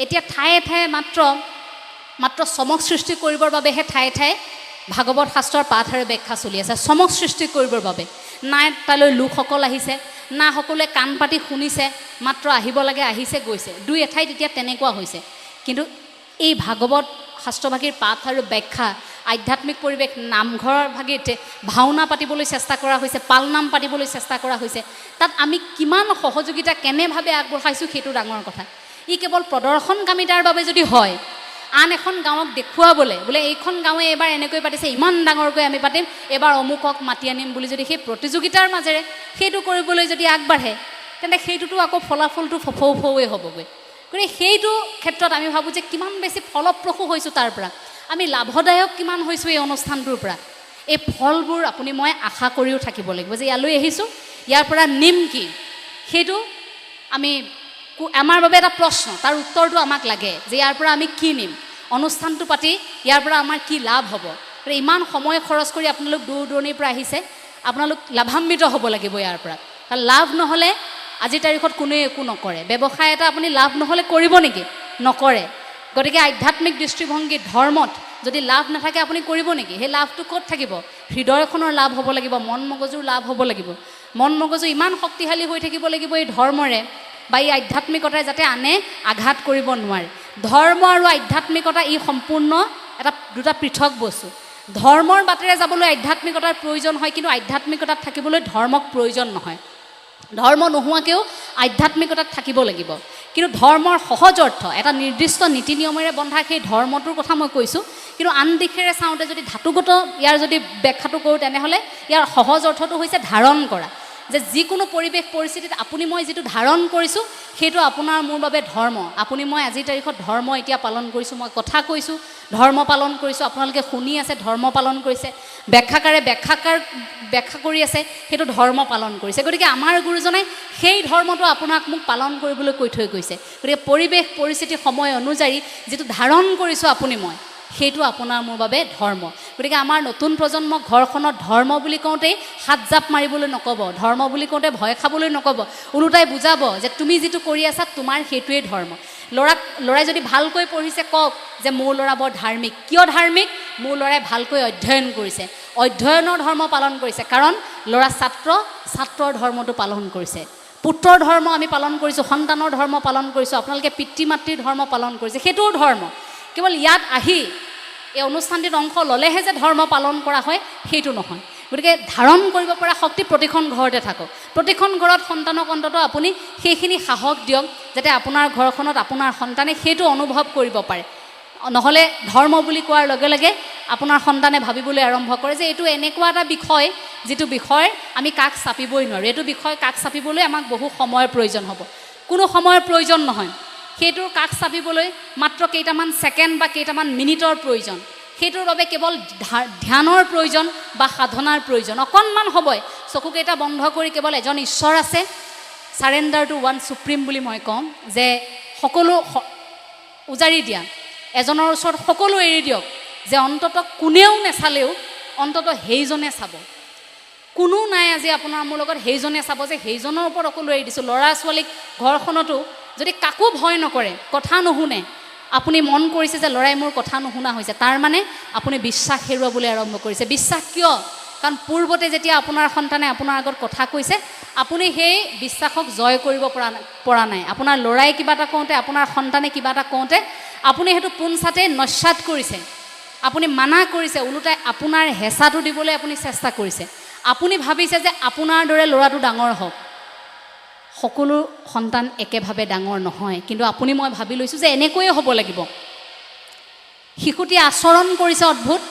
এতিয়া ঠায়ে ঠায়ে মাত্ৰ চমক সৃষ্টি কৰিবৰ বাবেহে ঠায়ে ঠায়ে ভাগৱত শাস্ত্ৰৰ পাঠ আৰু ব্যাখ্যা চলি আছে, চমক সৃষ্টি কৰিবৰ বাবে। নাই তালৈ লোকসকল আহিছে, না সকলোৱে কাণ পাতি শুনিছে, মাত্ৰ আহিব লাগে আহিছে গৈছে। দুই এঠাইত এতিয়া তেনেকুৱা হৈছে। কিন্তু এই ভাগৱত শাস্ত্ৰভাগীৰ পাঠ আৰু ব্যাখ্যা, আধ্যাত্মিক পৰিৱেশ, নামঘৰৰ ভাগিত ভাওনা পাতিবলৈ চেষ্টা কৰা হৈছে, পালনাম পাতিবলৈ চেষ্টা কৰা হৈছে। তাত আমি কিমান সহযোগিতা কেনেভাৱে আগবঢ়াইছোঁ সেইটো ডাঙৰ কথা। ই কেৱল প্ৰদৰ্শনকামিতাৰ বাবে যদি হয়, আন এখন গাঁৱক দেখুৱাবলৈ, বোলে এইখন গাঁৱে এইবাৰ এনেকৈ পাতিছে, ইমান ডাঙৰকৈ আমি পাতিম, এইবাৰ অমুকক মাতি আনিম বুলি যদি সেই প্ৰতিযোগিতাৰ মাজেৰে সেইটো কৰিবলৈ যদি আগবাঢ়ে, তেন্তে সেইটোতো আকৌ ফলাফলটো ফৌৱে হ'বগৈ। গতিকে সেইটো ক্ষেত্ৰত আমি ভাবোঁ যে কিমান বেছি ফলপ্ৰসূ হৈছোঁ তাৰ পৰা, আমি লাভদায়ক কিমান হৈছোঁ এই অনুষ্ঠানটোৰ পৰা। এই ফলবোৰ আপুনি মই আশা কৰিও থাকিব লাগিব যে ইয়ালৈ আহিছোঁ, ইয়াৰ পৰা নিম কি, সেইটো আমাৰ বাবে এটা প্ৰশ্ন, তাৰ উত্তৰটো আমাক লাগে যে ইয়াৰ পৰা আমি কি নিম, অনুষ্ঠানটো পাতি ইয়াৰ পৰা আমাৰ কি লাভ হ'ব। ইমান সময় খৰচ কৰি আপোনালোক দূৰ দূৰণিৰ পৰা আহিছে, আপোনালোক লাভান্বিত হ'ব লাগিব ইয়াৰ পৰা। কাৰণ লাভ নহ'লে আজিৰ তাৰিখত কোনোৱে একো নকৰে। ব্যৱসায় এটা আপুনি লাভ নহ'লে কৰিব নেকি? নকৰে। গতিকে আধ্যাত্মিক দৃষ্টিভংগী ধৰ্মত যদি লাভ নাথাকে আপুনি কৰিব নেকি? সেই লাভটো ক'ত থাকিব? হৃদয়খনৰ লাভ হ'ব লাগিব, মন মগজুৰ লাভ হ'ব লাগিব। মন মগজু ইমান শক্তিশালী হৈ থাকিব লাগিব এই ধৰ্মৰে বা এই আধ্যাত্মিকতাই, যাতে আনে আঘাত কৰিব নোৱাৰে। ধৰ্ম আৰু আধ্যাত্মিকতা ই সম্পূৰ্ণ দুটা পৃথক বস্তু। ধৰ্মৰ বাটেৰে যাবলৈ আধ্যাত্মিকতাৰ প্ৰয়োজন হয়, কিন্তু আধ্যাত্মিকতাত থাকিবলৈ ধৰ্মক প্ৰয়োজন নহয়। ধৰ্ম নোহোৱাকৈও আধ্যাত্মিকতাত থাকিব লাগিব। কিন্তু ধৰ্মৰ সহজ অৰ্থ, এটা নিৰ্দিষ্ট নীতি নিয়মেৰে বন্ধা সেই ধৰ্মটোৰ কথা মই কৈছোঁ। কিন্তু আন দিশেৰে চাওঁতে যদি ধাতুগত ইয়াৰ যদি ব্যাখ্যাটো কৰোঁ, তেনেহ'লে ইয়াৰ সহজ অৰ্থটো হৈছে ধাৰণ কৰা। যে যিকোনো পৰিৱেশ পৰিস্থিতিত আপুনি মই যিটো ধাৰণ কৰিছোঁ, সেইটো আপোনাৰ মোৰ বাবে ধৰ্ম। আপুনি মই আজিৰ তাৰিখত ধৰ্ম এতিয়া পালন কৰিছোঁ, মই কথা কৈছোঁ ধৰ্ম পালন কৰিছোঁ, আপোনালোকে শুনি আছে ধৰ্ম পালন কৰিছে, ব্যাখ্যাকাৰে ব্যাখ্যা কৰি আছে, সেইটো ধৰ্ম পালন কৰিছে। গতিকে আমাৰ গুৰুজনে সেই ধৰ্মটো আপোনাক মোক পালন কৰিবলৈ কৈ থৈ গৈছে। গতিকে পৰিৱেশ পৰিস্থিতি সময় অনুযায়ী যিটো ধাৰণ কৰিছোঁ আপুনি মই, সেইটো আপোনাৰ মোৰ বাবে ধৰ্ম। গতিকে আমাৰ নতুন প্ৰজন্মক ঘৰখনত ধৰ্ম বুলি কওঁতেই হাত জাপ মাৰিবলৈ নক'ব, ধৰ্ম বুলি কওঁতে ভয় খাবলৈ নক'ব, ওলোটাই বুজাব যে তুমি যিটো কৰি আছা তোমাৰ সেইটোৱেই ধৰ্ম। ল'ৰাই যদি ভালকৈ পঢ়িছে কওক যে মোৰ ল'ৰা বৰ ধাৰ্মিক। কিয় ধাৰ্মিক? মোৰ ল'ৰাই ভালকৈ অধ্যয়ন কৰিছে, অধ্যয়নৰ ধৰ্ম পালন কৰিছে। কাৰণ ল'ৰা ছাত্ৰৰ ধৰ্মটো পালন কৰিছে। পুত্ৰৰ ধৰ্ম আমি পালন কৰিছোঁ, সন্তানৰ ধৰ্ম পালন কৰিছোঁ, আপোনালোকে পিতৃ মাতৃৰ ধৰ্ম পালন কৰিছে, সেইটোও ধৰ্ম। কেৱল ইয়াত আহি এই অনুষ্ঠানটিত অংশ ল'লেহে যে ধৰ্ম পালন কৰা হয় সেইটো নহয়। গতিকে ধাৰণ কৰিব পৰা শক্তি প্ৰতিখন ঘৰতে থাকক। প্ৰতিখন ঘৰত সন্তানক অন্ততঃ আপুনি সেইখিনি সাহস দিয়ক, যাতে আপোনাৰ ঘৰখনত আপোনাৰ সন্তানে সেইটো অনুভৱ কৰিব পাৰে। নহ'লে ধৰ্ম বুলি কোৱাৰ লগে লগে আপোনাৰ সন্তানে ভাবিবলৈ আৰম্ভ কৰে যে এইটো এনেকুৱা এটা বিষয় যিটো বিষয় আমি কাষ চাপিবই নোৱাৰোঁ, এইটো বিষয় কাষ চাপিবলৈ আমাক বহু সময়ৰ প্ৰয়োজন হ'ব। কোনো সময়ৰ প্ৰয়োজন নহয়, সেইটোৰ কাষ চাপিবলৈ মাত্ৰ কেইটামান ছেকেণ্ড বা কেইটামান মিনিটৰ প্ৰয়োজন। সেইটোৰ বাবে কেৱল ধ্যানৰ প্ৰয়োজন বা সাধনাৰ প্ৰয়োজন। অকণমান হ'বই চকুকেইটা বন্ধ কৰি কেৱল এজন ঈশ্বৰ আছে, চাৰেণ্ডাৰ টু ওৱান চুপ্ৰিম বুলি মই কওঁ, যে সকলো উজাৰি দিয়া, এজনৰ ওচৰত সকলো এৰি দিয়ক, যে অন্ততঃ কোনেও নেচালেও অন্ততঃ সেইজনে চাব। কোনো নাই আজি আপোনাৰ মোৰ লগত, সেইজনে চাব, যে সেইজনৰ ওপৰত সকলো এৰি দিছোঁ। ল'ৰা ছোৱালীক ঘৰখনতো যদি কাকো ভয় নকৰে, কথা নুশুনে, আপুনি মন কৰিছে যে ল'ৰাই মোৰ কথা নুশুনা হৈছে, তাৰ মানে আপুনি বিশ্বাস হেৰুৱাবলৈ আৰম্ভ কৰিছে। বিশ্বাস কিয়? কাৰণ পূৰ্বতে যেতিয়া আপোনাৰ সন্তানে আপোনাৰ আগত কথা কৈছে, আপুনি সেই বিশ্বাসক জয় কৰিব পৰা নাই। আপোনাৰ ল'ৰাই কিবা এটা কওঁতে, আপোনাৰ সন্তানে কিবা এটা কওঁতে আপুনি সেইটো পোনছাতে নস্যাৎ কৰিছে, আপুনি মানা কৰিছে, ওলোটাই আপোনাৰ হেঁচাটো দিবলৈ আপুনি চেষ্টা কৰিছে। আপুনি ভাবিছে যে আপোনাৰ দৰে ল'ৰাটো ডাঙৰ হওক। সকলো সন্তান একেভাৱে ডাঙৰ নহয়, কিন্তু আপুনি মই ভাবি লৈছোঁ যে এনেকৈয়ে হ'ব লাগিব। শিশুটিয়ে আচৰণ কৰিছে অদ্ভুত।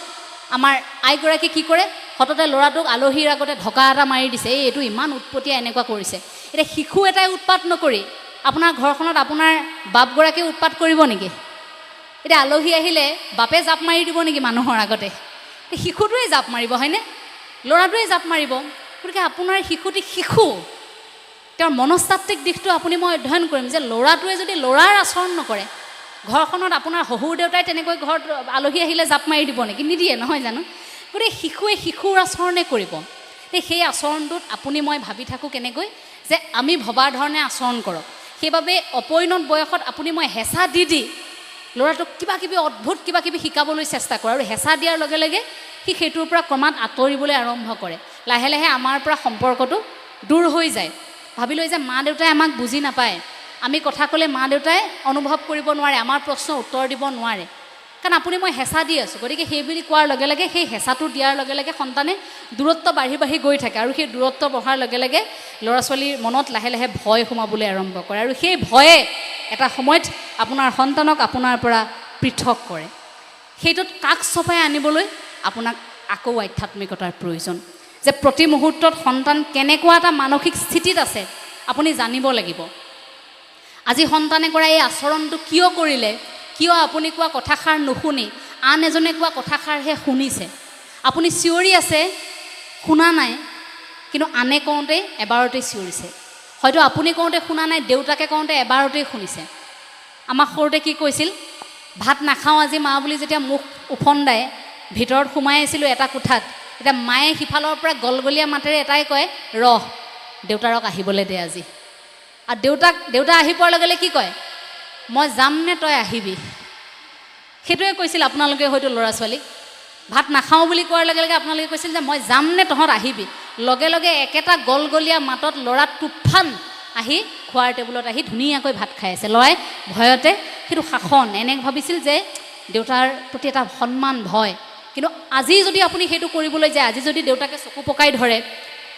আমাৰ আইগৰাকী কি কৰে, সততে ল'ৰাটোক আলহীৰ আগতে ঢকা এটা মাৰি দিছে, এইটো ইমান উৎপতীয়া এনেকুৱা কৰিছে। এতিয়া শিশু এটাই উৎপাত নকৰি আপোনাৰ ঘৰখনত আপোনাৰ বাপগৰাকীয়ে উৎপাত কৰিব নেকি? এতিয়া আলহী আহিলে বাপে জাপ মাৰি দিব নেকি মানুহৰ আগতে? শিশুটোৱে জাপ মাৰিব হয়নে? ল'ৰাটোৱে জাপ মাৰিব। গতিকে আপোনাৰ শিশুটি শিশু, তেওঁৰ মনস্তাত্ত্বিক দিশটো আপুনি মই অধ্যয়ন কৰিম যে ল'ৰাটোৱে যদি ল'ৰাৰ আচৰণ নকৰে, ঘৰখনত আপোনাৰ শহুৰ দেউতাই তেনেকৈ ঘৰত আলহী আহিলে জাপ মাৰি দিব নেকি? নিদিয়ে নহয় জানো? গতিকে শিশুৱে শিশুৰ আচৰণে কৰিব। সেই আচৰণটোত আপুনি মই ভাবি থাকোঁ কেনেকৈ যে আমি ভবাৰ ধৰণে আচৰণ কৰক। সেইবাবে অপৰিণত বয়সত আপুনি মই হেঁচা দি ল'ৰাটোক কিবা কিবি শিকাবলৈ চেষ্টা কৰে আৰু হেঁচা দিয়াৰ লগে লগে সি সেইটোৰ পৰা ক্ৰমাৎ আঁতৰিবলৈ আৰম্ভ কৰে। লাহে লাহে আমাৰ পৰা সম্পৰ্কটো দূৰ হৈ যায়। ভাবি লৈ যে মা দেউতাই আমাক বুজি নাপায়, আমি কথা ক'লে মা দেউতাই অনুভৱ কৰিব নোৱাৰে, আমাৰ প্ৰশ্নৰ উত্তৰ দিব নোৱাৰে, কাৰণ আপুনি মই হেঁচা দি আছোঁ। গতিকে সেই বুলি কোৱাৰ লগে লগে সেই হেঁচাটো দিয়াৰ লগে লগে সন্তানে দূৰত্ব বাঢ়ি গৈ থাকে আৰু সেই দূৰত্ব বঢ়াৰ লগে লগে ল'ৰা ছোৱালীৰ মনত লাহে লাহে ভয় সোমাবলৈ আৰম্ভ কৰে আৰু সেই ভয়ে এটা সময়ত আপোনাৰ সন্তানক আপোনাৰ পৰা পৃথক কৰে। সেইটোত কাষ চপাই আনিবলৈ আপোনাক আকৌ আধ্যাত্মিকতাৰ প্ৰয়োজন, যে প্ৰতি মুহূৰ্তত সন্তান কেনেকুৱা এটা মানসিক স্থিতিত আছে আপুনি জানিব লাগিব। আজি সন্তানে কৰা এই আচৰণটো কিয় কৰিলে, কিয় আপুনি কোৱা কথাষাৰ নুশুনি আন এজনে কোৱা কথাষাৰহে শুনিছে। আপুনি চিঞৰি আছে শুনা নাই, কিন্তু আনে কওঁতে এবাৰতেই চিঞৰিছে। হয়তো আপুনি কওঁতে শুনা নাই, দেউতাকে কওঁতে এবাৰতেই শুনিছে। আমাক সৰুতে কি কৈছিল, ভাত নাখাওঁ আজি মা বুলি যেতিয়া মুখ উফন্দাই ভিতৰত সোমাই আছিলোঁ এটা কোঠাত, এতিয়া মায়ে সিফালৰ পৰা গলগলীয়া মাতেৰে এটাই কয়, ৰহ দেউতাৰক আহিবলৈ দে আজি। আৰু দেউতা আহি পোৱাৰ লগে লগে কি কয়, মই যাম নে তই আহিবি। সেইটোৱে কৈছিল আপোনালোকে হয়তো ল'ৰা ছোৱালীক। ভাত নাখাওঁ বুলি কোৱাৰ লগে লগে আপোনালোকে কৈছিল যে মই যাম নে তহঁত আহিবি। লগে লগে একেটা গলগলীয়া মাতত ল'ৰা তুফান আহি খোৱাৰ টেবুলত আহি ধুনীয়াকৈ ভাত খাই আছে। ল'ৰাই ভয়তে সেইটো শাসন, এনে ভাবিছিল যে দেউতাৰ প্ৰতি এটা সন্মান ভয়। কিন্তু আজি যদি আপুনি সেইটো কৰিবলৈ যায়, আজি যদি দেউতাকে চকু পকাই ধৰে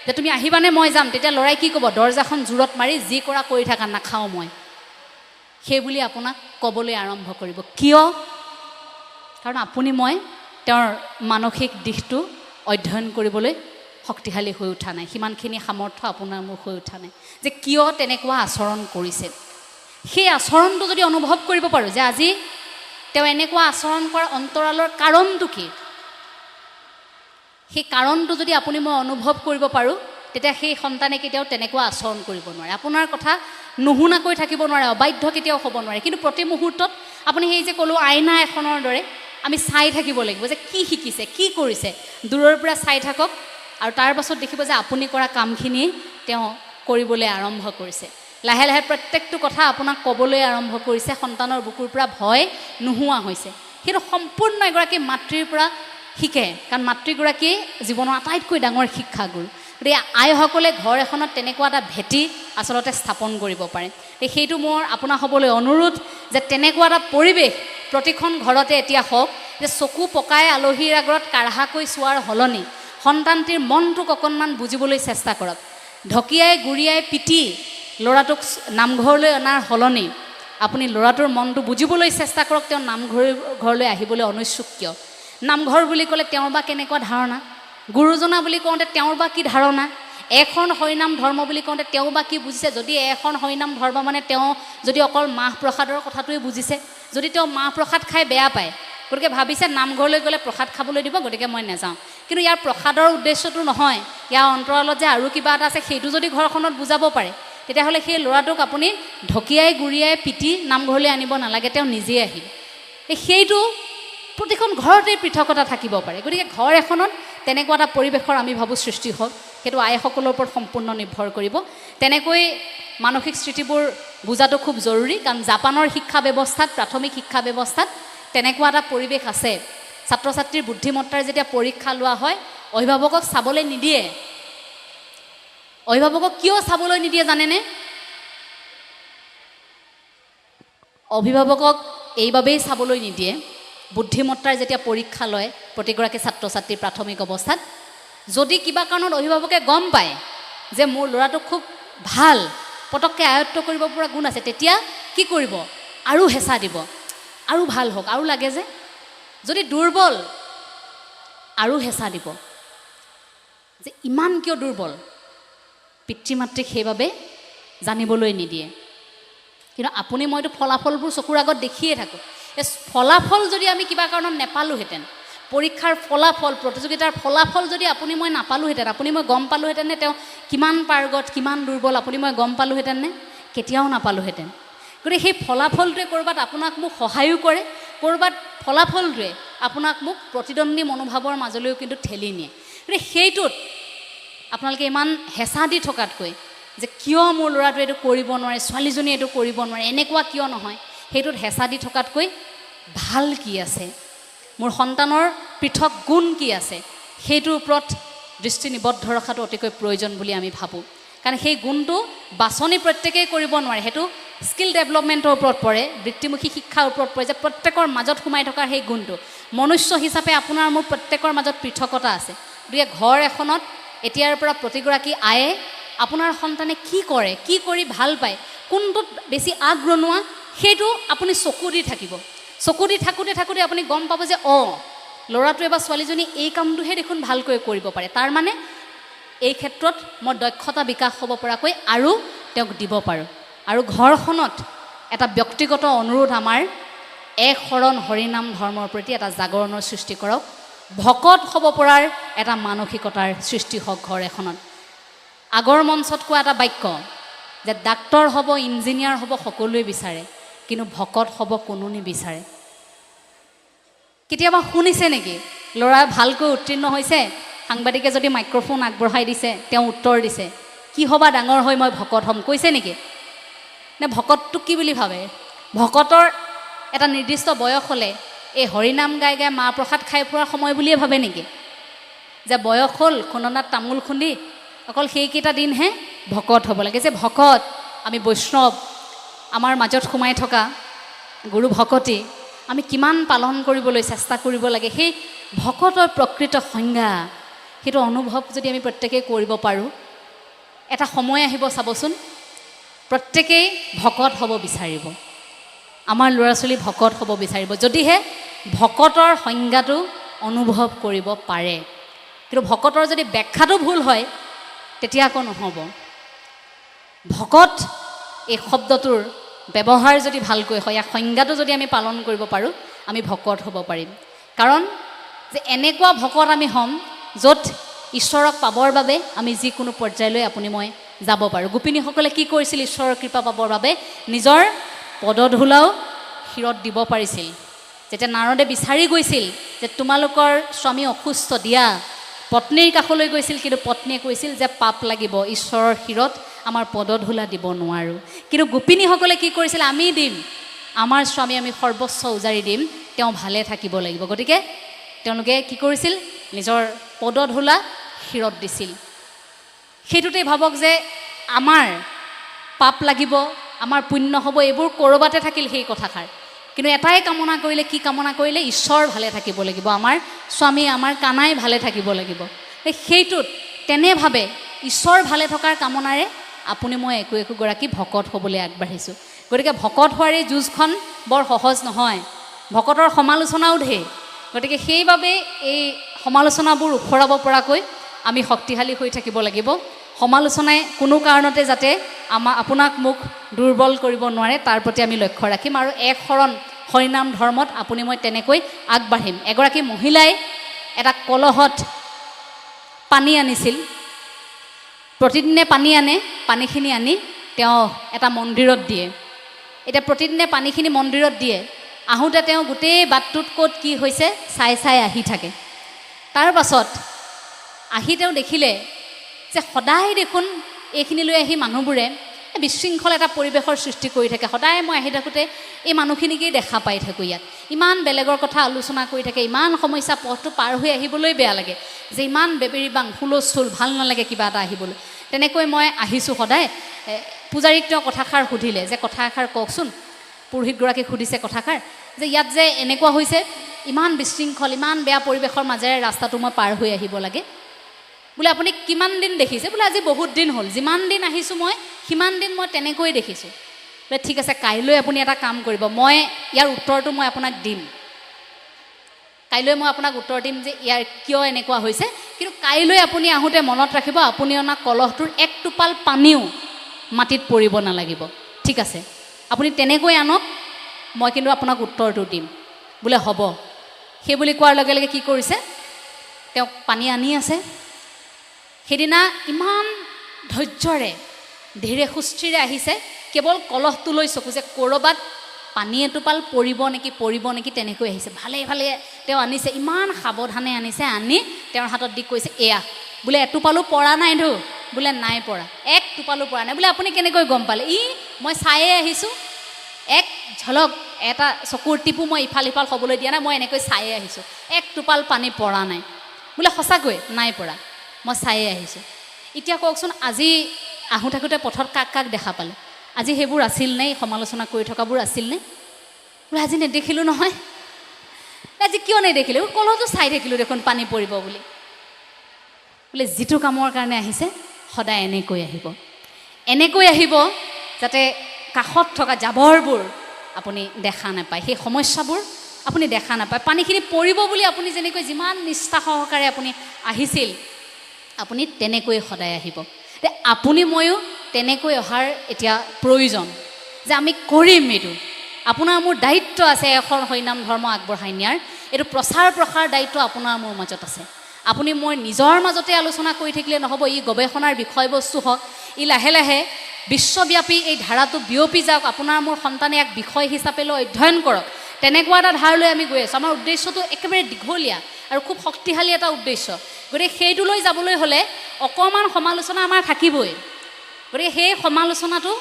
যে তুমি আহিবানে মই যাম, তেতিয়া ল'ৰাই কি ক'ব, দৰজাখন জোৰত মাৰি যি কৰা কৰি থাকা, নাখাওঁ মই, সেই বুলি আপোনাক ক'বলৈ আৰম্ভ কৰিব। কিয়? কাৰণ আপুনি মই তেওঁৰ মানসিক দিশটো অধ্যয়ন কৰিবলৈ শক্তিশালী হৈ উঠা নাই, সিমানখিনি সামৰ্থ্য আপোনাৰ মোৰ হৈ উঠা নাই যে কিয় তেনেকুৱা আচৰণ কৰিছে। সেই আচৰণটো যদি অনুভৱ কৰিব পাৰোঁ যে আজি তেওঁ এনেকুৱা আচৰণ কৰাৰ অন্তৰালৰ কাৰণটো কি, সেই কাৰণটো যদি আপুনি মই অনুভৱ কৰিব পাৰোঁ, তেতিয়া সেই সন্তানে কেতিয়াও তেনেকুৱা আচৰণ কৰিব নোৱাৰে, আপোনাৰ কথা নুশুনাকৈ থাকিব নোৱাৰে, অবাধ্য কেতিয়াও হ'ব নোৱাৰে। কিন্তু প্ৰতি মুহূৰ্তত আপুনি সেই যে ক'লোঁ আইনা এখনৰ দৰে আমি চাই থাকিব লাগিব যে কি শিকিছে, কি কৰিছে। দূৰৰ পৰা চাই থাকক আৰু তাৰ পাছত দেখিব যে আপুনি কৰা কামখিনি তেওঁ কৰিবলৈ আৰম্ভ কৰিছে। লাহে লাহে প্ৰত্যেকটো কথা আপোনাক ক'বলৈ আৰম্ভ কৰিছে, সন্তানৰ বুকুৰ পৰা ভয় নোহোৱা হৈছে। সেইটো সম্পূৰ্ণ এগৰাকী মাতৃৰ পৰা শিকে, কাৰণ মাতৃগৰাকীয়ে জীৱনৰ আটাইতকৈ ডাঙৰ শিক্ষাগুৰু। গতিকে আইসকলে ঘৰ এখনত তেনেকুৱা এটা ভেটি আচলতে স্থাপন কৰিব পাৰে। সেইটো মোৰ আপোনাৰ হ'বলৈ অনুৰোধ যে তেনেকুৱা এটা পৰিৱেশ প্ৰতিখন ঘৰতে এতিয়া হওক, যে চকু পকাই আলহীৰ আগত কাঢ়াকৈ চোৱাৰ সলনি সন্তানটিৰ মনটোক অকণমান বুজিবলৈ চেষ্টা কৰক। ঢকিয়াই গুৰিয়াই পিটি ল'ৰাটোক নামঘৰলৈ অনাৰ সলনি আপুনি ল'ৰাটোৰ মনটো বুজিবলৈ চেষ্টা কৰক, তেওঁ ঘৰলৈ আহিবলৈ অনিচ্ছুক কিয়, নামঘৰ বুলি ক'লে তেওঁৰ বা কেনেকুৱা ধাৰণা, গুৰুজনা বুলি কওঁতে তেওঁৰ বা কি ধাৰণা, এখন হৰিনাম ধৰ্ম বুলি কওঁতে তেওঁ বা কি বুজিছে। যদি এখন হৰিনাম ধৰ্ম মানে তেওঁ যদি অকল মাহ প্ৰসাদৰ কথাটোৱে বুজিছে, যদি তেওঁ মাহ প্ৰসাদ খাই বেয়া পায়, গতিকে ভাবিছে নামঘৰলৈ গ'লে প্ৰসাদ খাবলৈ দিব, গতিকে মই নাযাওঁ। কিন্তু ইয়াৰ প্ৰসাদৰ উদ্দেশ্যটো নহয়, ইয়াৰ অন্তৰালত যে আৰু কিবা এটা আছে, সেইটো যদি ঘৰখনত বুজাব পাৰে, তেতিয়াহ'লে সেই ল'ৰাটোক আপুনি ঢকিয়াই গুৰিয়াই পিটি নামঘৰলৈ আনিব নালাগে, তেওঁ নিজেই আহিব। সেইটো প্ৰতিখন ঘৰতেই পৃথকতা থাকিব পাৰে। গতিকে ঘৰ এখনত তেনেকুৱা এটা পৰিৱেশৰ আমি ভাবোঁ সৃষ্টি হওক, সেইটো আইসকলৰ ওপৰত সম্পূৰ্ণ নিৰ্ভৰ কৰিব। তেনেকৈ মানসিক স্থিতিবোৰ বুজাটো খুব জৰুৰী, কাৰণ জাপানৰ শিক্ষা ব্যৱস্থাত, প্ৰাথমিক শিক্ষা ব্যৱস্থাত তেনেকুৱা এটা পৰিৱেশ আছে। ছাত্ৰ ছাত্ৰীৰ বুদ্ধিমত্তাৰ যেতিয়া পৰীক্ষা লোৱা হয়, অভিভাৱকক চাবলৈ নিদিয়ে। অভিভাৱকক কিয় চাবলৈ নিদিয়ে জানেনে? অভিভাৱকক এইবাবেই চাবলৈ নিদিয়ে, বুদ্ধিমত্তাৰ যেতিয়া পৰীক্ষা লয় প্ৰতিগৰাকী ছাত্ৰ ছাত্ৰীৰ প্ৰাথমিক অৱস্থাত, যদি কিবা কাৰণত অভিভাৱকে গম পায় যে মোৰ ল'ৰাটো খুব ভাল, পটককৈ আয়ত্ব কৰিব পৰা গুণ আছে, তেতিয়া কি কৰিব, আৰু হেঁচা দিব, আৰু ভাল হওক, আৰু লাগে যে। যদি দুৰ্বল, আৰু হেঁচা দিব যে ইমান কিয় দুৰ্বল, পিতৃ মাতৃক সেইবাবে জানিবলৈ নিদিয়ে। কিন্তু আপুনি মইতো ফলাফলবোৰ চকুৰ আগত দেখিয়ে থাকোঁ। এই ফলাফল যদি আমি কিবা কাৰণত নেপালোহেঁতেন, পৰীক্ষাৰ ফলাফল, প্ৰতিযোগিতাৰ ফলাফল যদি আপুনি মই নাপালোহেঁতেন, আপুনি মই গম পালোহেঁতেন নে তেওঁ কিমান পাৰ্গত, কিমান দুৰ্বল, আপুনি মই গম পালোহেঁতেন নে? কেতিয়াও নাপালোহেঁতেন। গতিকে সেই ফলাফলটোৱে ক'ৰবাত আপোনাক মোক সহায়ো কৰে, ক'ৰবাত ফলাফলটোৱে আপোনাক মোক প্ৰতিদ্বন্দ্বী মনোভাৱৰ মাজলৈও কিন্তু ঠেলি নিয়ে। গতিকে সেইটোত আপোনালোকে ইমান হেঁচা দি থকাতকৈ যে কিয় মোৰ ল'ৰাটোৱে এইটো কৰিব নোৱাৰে, ছোৱালীজনীয়ে এইটো কৰিব নোৱাৰে, এনেকুৱা কিয় নহয়, সেইটোত হেঁচা দি থকাতকৈ ভাল কি আছে, মোৰ সন্তানৰ পৃথক গুণ কি আছে, সেইটোৰ ওপৰত দৃষ্টি নিবদ্ধ ৰখাটো অতিকৈ প্ৰয়োজন বুলি আমি ভাবোঁ। কাৰণ সেই গুণটো বাছনি প্ৰত্যেকেই কৰিব নোৱাৰে, সেইটো স্কিল ডেভেলপমেণ্টৰ ওপৰত পৰে, বৃত্তিমুখী শিক্ষাৰ ওপৰত পৰে, যে প্ৰত্যেকৰ মাজত সোমাই থকাৰ সেই গুণটো। মনুষ্য হিচাপে আপোনাৰ মোৰ প্ৰত্যেকৰ মাজত পৃথকতা আছে। গতিকে ঘৰ এখনত এতিয়াৰ পৰা প্ৰতিগৰাকী আয়ে আপোনাৰ সন্তানে কি কৰে, কি কৰি ভাল পায়, কোনটোত বেছি আগৰণুৱা, সেইটো আপুনি চকু দি থাকিব। চকু দি থাকোঁতে থাকোঁতে আপুনি গম পাব যে ল'ৰাটোৱে বা ছোৱালীজনী এই কামটোহে দেখোন ভালকৈ কৰিব পাৰে, তাৰ মানে এই ক্ষেত্ৰত মই দক্ষতা বিকাশ হ'ব পৰাকৈ আৰু তেওঁক দিব পাৰোঁ। আৰু ঘৰখনত এটা ব্যক্তিগত অনুৰোধ আমাৰ, এক শৰণ হৰিনাম ধৰ্মৰ প্ৰতি এটা জাগৰণৰ সৃষ্টি কৰক, ভকত হ'ব পৰাৰ এটা মানসিকতাৰ সৃষ্টি হওক ঘৰ এখনত। আগৰ মঞ্চত কোৱা এটা বাক্য যে ডাক্তৰ হ'ব, ইঞ্জিনিয়াৰ হ'ব সকলোৱে বিচাৰে, কিন্তু ভকত হ'ব কোনো নিবিচাৰে। কেতিয়াবা শুনিছে নেকি ল'ৰা ভালকৈ উত্তীৰ্ণ হৈছে, সাংবাদিকে যদি মাইক্ৰফোন আগবঢ়াই দিছে, তেওঁ উত্তৰ দিছে, কি হ'বা ডাঙৰ হৈ, মই ভকত হ'ম, কৈছে নেকি? নে ভকতটোক কি বুলি ভাবে? ভকতৰ এটা নিৰ্দিষ্ট বয়স হ'লে এই হৰিনাম গাই গাই মাহ প্ৰসাদ খাই ফুৰাৰ সময় বুলিয়ে ভাবে নেকি? যে বয়স হ'ল খুন্দনাত তামোল খুন্দি অকল সেইকেইটা দিনহে ভকত হ'ব লাগে, যে ভকত আমি বৈষ্ণৱ, আমাৰ মাজত সোমাই থকা গুৰু ভকতি আমি কিমান পালন কৰিবলৈ চেষ্টা কৰিব লাগে, সেই ভকতৰ প্ৰকৃত সংজ্ঞা সেইটো অনুভৱ যদি আমি প্ৰত্যেকেই কৰিব পাৰোঁ, এটা সময় আহিব চাবচোন, প্ৰত্যেকেই ভকত হ'ব বিচাৰিব, আমাৰ ল'ৰা ছোৱালী ভকত হ'ব বিচাৰিব, যদিহে ভকতৰ সংজ্ঞাটো অনুভৱ কৰিব পাৰে। কিন্তু ভকতৰ যদি ব্যাখ্যাটো ভুল হয় তেতিয়া আকৌ নহ'ব। ভকত এই শব্দটোৰ ব্যৱহাৰ যদি ভালকৈ হয়, ইয়াৰ সংজ্ঞাটো যদি আমি পালন কৰিব পাৰোঁ, আমি ভকত হ'ব পাৰিম। কাৰণ যে এনেকুৱা ভকত আমি হ'ম য'ত ঈশ্বৰক পাবৰ বাবে আমি যিকোনো পৰ্যায়লৈ আপুনি মই যাব পাৰোঁ। গোপিনীসকলে কি কৰিছিল ঈশ্বৰৰ কৃপা পাবৰ বাবে? নিজৰ পদধূলাও শিৰত দিব পাৰিছিল। যেতিয়া নাৰদে বিচাৰি গৈছিল যে তোমালোকৰ স্বামী অসুস্থ, দিয়া, পত্নীৰ কাষলৈ গৈছিল, কিন্তু পত্নীয়ে কৈছিল যে পাপ লাগিব, ঈশ্বৰৰ শিৰত আমাৰ পদধূলা দিব নোৱাৰোঁ। কিন্তু গোপিনীসকলে কি কৰিছিল? আমি দিম, আমাৰ স্বামী আমি সৰ্বস্ব উজাৰি দিম, তেওঁ ভালে থাকিব লাগিব। গতিকে তেওঁলোকে কি কৰিছিল? নিজৰ পদধূলা শিৰত দিছিল। সেইটোতে ভাবক যে আমাৰ পাপ লাগিব, আমাৰ পুণ্য হ'ব, এইবোৰ ক'ৰবাতে থাকিল সেই কথাষাৰ, কিন্তু এটাই কামনা কৰিলে, কি কামনা কৰিলে? ঈশ্বৰ ভালে থাকিব লাগিব, আমাৰ স্বামী, আমাৰ কানাই ভালে থাকিব লাগিব। সেইটোত তেনেভাৱে ঈশ্বৰ ভালে থকাৰ কামনাৰে আপুনি মই একোগৰাকী ভকত হ'বলৈ আগবাঢ়িছোঁ। গতিকে ভকত হোৱাৰ এই যুঁজখন বৰ সহজ নহয়, ভকতৰ সমালোচনাও ঢেৰ। গতিকে সেইবাবে এই সমালোচনাবোৰ উফৰাব পৰাকৈ আমি শক্তিশালী হৈ থাকিব লাগিব। সমালোচনাই কোনো কাৰণতে যাতে আপোনাক মোক দুৰ্বল কৰিব নোৱাৰে, তাৰ প্ৰতি আমি লক্ষ্য ৰাখিম। আৰু এক শৰণ হৰিনাম ধৰ্মত আপুনি মই তেনেকৈ আগবাঢ়িম। এগৰাকী মহিলাই এটা কলহত পানী আনিছিল, প্ৰতিদিনে পানী আনে, পানীখিনি আনি তেওঁ এটা মন্দিৰত দিয়ে। এতিয়া প্ৰতিদিনে পানীখিনি মন্দিৰত দিয়ে, আহোঁতে তেওঁ গোটেই বাটটোত ক'ত কি হৈছে চাই চাই আহি থাকে। তাৰ পাছত আহি তেওঁ দেখিলে যে সদায় দেখোন এইখিনি লৈ আহি মানুহবোৰে বিশৃংখল এটা পৰিৱেশৰ সৃষ্টি কৰি থাকে। সদায় মই আহি থাকোঁতে এই মানুহখিনিকেই দেখা পাই থাকোঁ, ইয়াত ইমান বেলেগৰ কথা আলোচনা কৰি থাকে, ইমান সমস্যা, পথটো পাৰ হৈ আহিবলৈ বেয়া লাগে, যে ইমান বেবেৰী বাং হুলস্থুল, ভাল নালাগে কিবা এটা আহিবলৈ। তেনেকৈ মই আহিছোঁ সদায়। পূজাৰীক তেওঁ কথাষাৰ সুধিলে যে কথা এষাৰ কওকচোন। পুৰোহিতগৰাকীক সুধিছে কথাষাৰ যে ইয়াত যে এনেকুৱা হৈছে, ইমান বিশৃংখল, ইমান বেয়া পৰিৱেশৰ মাজেৰে ৰাস্তাটো মই পাৰ হৈ আহিব লাগে, বোলে আপুনি কিমান দিন দেখিছে? বোলে আজি বহুত দিন হ'ল, যিমান দিন আহিছোঁ মই সিমান দিন মই তেনেকৈ দেখিছোঁ। বোলে ঠিক আছে, কাইলৈ আপুনি এটা কাম কৰিব, মই ইয়াৰ উত্তৰটো মই আপোনাক দিম, কাইলৈ মই আপোনাক উত্তৰ দিম যে ইয়াৰ কিয় এনেকুৱা হৈছে। কিন্তু কাইলৈ আপুনি আহোঁতে মনত ৰাখিব, আপুনি অনা কলহটোৰ এক টোপাল পানীও মাটিত পৰিব নালাগিব, ঠিক আছে? আপুনি তেনেকৈ আনক, মই কিন্তু আপোনাক উত্তৰটো দিম। বোলে হ'ব। সেই বুলি কোৱাৰ লগে লগে কি কৰিছে? তেওঁ পানী আনি আছে। সেইদিনা ইমান ধৈৰ্যৰে ধীৰে সুস্থিৰে আহিছে, কেৱল কলহটোলৈ চকু, যে ক'ৰবাত পানী এটোপাল পৰিব নেকি তেনেকৈ আহিছে। ভালে ভালে তেওঁ আনিছে, ইমান সাৱধানে আনিছে, আনি তেওঁৰ হাতত দি কৈছে, এয়া বোলে এটোপালো পৰা নাই ধু, বোলে নাই পৰা, এক টোপালো পৰা নাই। বোলে আপুনি কেনেকৈ গম পালে? মই চায়ে আহিছোঁ, এক ঝলক এটা চকুৰ টিপু মই ইফাল সিফাল হ'বলৈ দিয়া নাই, মই এনেকৈ চায়ে আহিছোঁ, এক টোপাল পানী পৰা নাই। বোলে সঁচাকৈ নাই পৰা, মই চায়ে আহিছোঁ। এতিয়া কওকচোন, আজি আহোঁ থাকোঁতে পথত কাক কাক দেখা পালে? আজি সেইবোৰ আছিল নে? সমালোচনা কৰি থকাবোৰ আছিল নে? বোলে আজি নেদেখিলোঁ নহয়, আজি কিয় নেদেখিলোঁ? কলহটো চাই থাকিলোঁ দেখোন পানী পৰিব বুলি। বোলে যিটো কামৰ কাৰণে আহিছে সদায় এনেকৈ আহিব, এনেকৈ আহিব যাতে কাষত থকা জাবৰবোৰ আপুনি দেখা নাপায়, সেই সমস্যাবোৰ আপুনি দেখা নাপায়। পানীখিনি পৰিব বুলি আপুনি যেনেকৈ যিমান নিষ্ঠা সহকাৰে আপুনি আহিছিল, আপুনি তেনেকৈ সদায় আহিব। আপুনি ময়ো তেনেকৈ অহাৰ এতিয়া প্ৰয়োজন, যে আমি কৰিম এইটো। আপোনাৰ মোৰ দায়িত্ব আছে এখন হৰিনাম ধৰ্ম আগবঢ়াই নিয়াৰ, এইটো প্ৰচাৰ প্ৰসাৰ দায়িত্ব আপোনাৰ মোৰ মাজত আছে। আপুনি মই নিজৰ মাজতে আলোচনা কৰি থাকিলে নহ'ব, ই গৱেষণাৰ বিষয়বস্তু হওক, ই লাহে লাহে বিশ্বব্যাপী এই ধাৰাটো বিয়পি যাওক, আপোনাৰ মোৰ সন্তানে এক বিষয় হিচাপে লৈ অধ্যয়ন কৰক, তেনেকুৱা এটা ধাৰলৈ আমি গৈ আছোঁ। আমাৰ উদ্দেশ্যটো একেবাৰে দীঘলীয়া আৰু খুব শক্তিশালী এটা উদ্দেশ্য। গতিকে সেইটোলৈ যাবলৈ হ'লে অকণমান সমালোচনা আমাৰ থাকিবই। গতিকে সেই সমালোচনাটো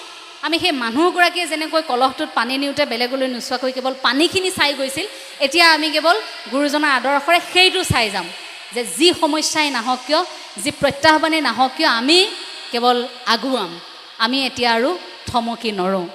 আমি সেই মানুহগৰাকীয়ে যেনেকৈ কলহটোত পানী নিওঁতে বেলেগলৈ নোচোৱাকৈ কেৱল পানীখিনি চাই গৈছিল, এতিয়া আমি কেৱল গুৰুজনাৰ আদৰ্শৰে সেইটো চাই যাম, যে যি সমস্যাই নাহক কিয়, যি প্ৰত্যাহ্বানেই নাহক কিয়, আমি কেৱল আগুৱাম, আমি এতিয়া আৰু থমকি নৰওঁ।